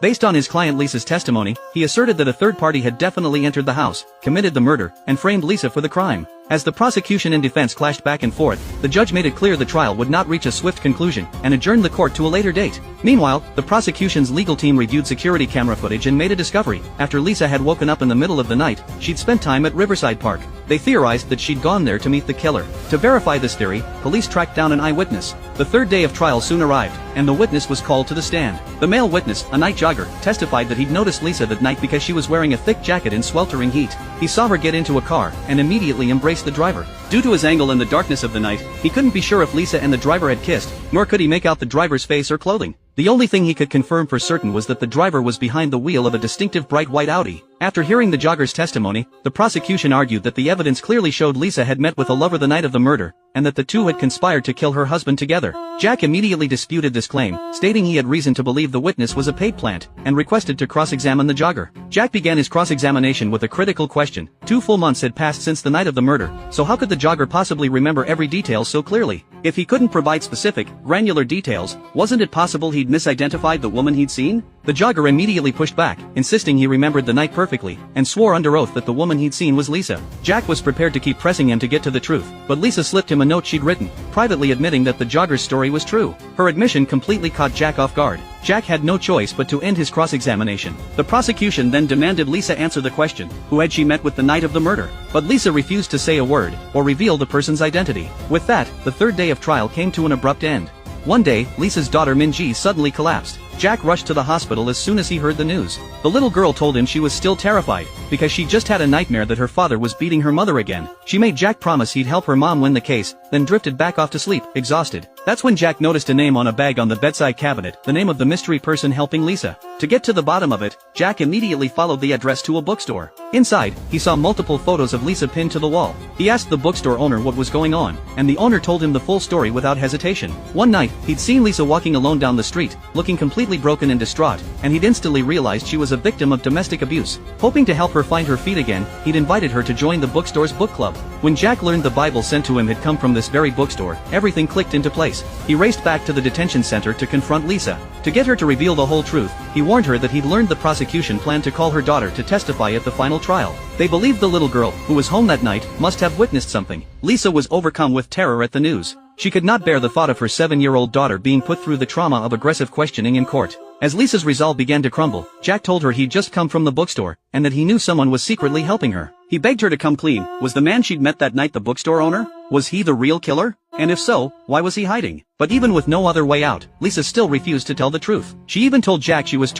Based on his client Lisa's testimony, he asserted that a third party had definitely entered the house, committed the murder, and framed Lisa for the crime. As the prosecution and defense clashed back and forth, the judge made it clear the trial would not reach a swift conclusion, and adjourned the court to a later date. Meanwhile, the prosecution's legal team reviewed security camera footage and made a discovery. After Lisa had woken up in the middle of the night, she'd spent time at Riverside Park. They theorized that she'd gone there to meet the killer. To verify this theory, police tracked down an eyewitness. The third day of trial soon arrived, and the witness was called to the stand. The male witness, a night jogger, testified that he'd noticed Lisa that night because she was wearing a thick jacket in sweltering heat. He saw her get into a car, and immediately embraced the driver. Due to his angle in the darkness of the night, he couldn't be sure if Lisa and the driver had kissed, nor could he make out the driver's face or clothing. The only thing he could confirm for certain was that the driver was behind the wheel of a distinctive bright white Audi. After hearing the jogger's testimony, the prosecution argued that the evidence clearly showed Lisa had met with a lover the night of the murder, and that the two had conspired to kill her husband together. Jack immediately disputed this claim, stating he had reason to believe the witness was a paid plant, and requested to cross-examine the jogger. Jack began his cross-examination with a critical question. 2 full months had passed since the night of the murder, so how could the jogger possibly remember every detail so clearly? If he couldn't provide specific, granular details, wasn't it possible he'd misidentified the woman he'd seen? The jogger immediately pushed back, insisting he remembered the night perfectly, and swore under oath that the woman he'd seen was Lisa. Jack was prepared to keep pressing him to get to the truth, but Lisa slipped him a note she'd written, privately admitting that the jogger's story was true. Her admission completely caught Jack off guard. Jack had no choice but to end his cross-examination. The prosecution then demanded Lisa answer the question, who had she met with the night of the murder? But Lisa refused to say a word, or reveal the person's identity. With that, the third day of trial came to an abrupt end. One day, Lisa's daughter Minji suddenly collapsed. Jack rushed to the hospital as soon as he heard the news. The little girl told him she was still terrified, because she just had a nightmare that her father was beating her mother again. She made Jack promise he'd help her mom win the case, then drifted back off to sleep, exhausted. That's when Jack noticed a name on a bag on the bedside cabinet, the name of the mystery person helping Lisa. To get to the bottom of it, Jack immediately followed the address to a bookstore. Inside, he saw multiple photos of Lisa pinned to the wall. He asked the bookstore owner what was going on, and the owner told him the full story without hesitation. One night, he'd seen Lisa walking alone down the street, looking completely broken and distraught, and he'd instantly realized she was a victim of domestic abuse. Hoping to help her find her feet again, he'd invited her to join the bookstore's book club. When Jack learned the Bible sent to him had come from this very bookstore, everything clicked into place. He raced back to the detention center to confront Lisa. To get her to reveal the whole truth, he warned her that he'd learned the prosecution planned to call her daughter to testify at the final trial. They believed the little girl, who was home that night, must have witnessed something. Lisa was overcome with terror at the news. She could not bear the thought of her 7-year-old daughter being put through the trauma of aggressive questioning in court. As Lisa's resolve began to crumble, Jack told her he'd just come from the bookstore, and that he knew someone was secretly helping her. He begged her to come clean. Was the man she'd met that night the bookstore owner? Was he the real killer? And if so, why was he hiding? But even with no other way out, Lisa still refused to tell the truth. She even told Jack she was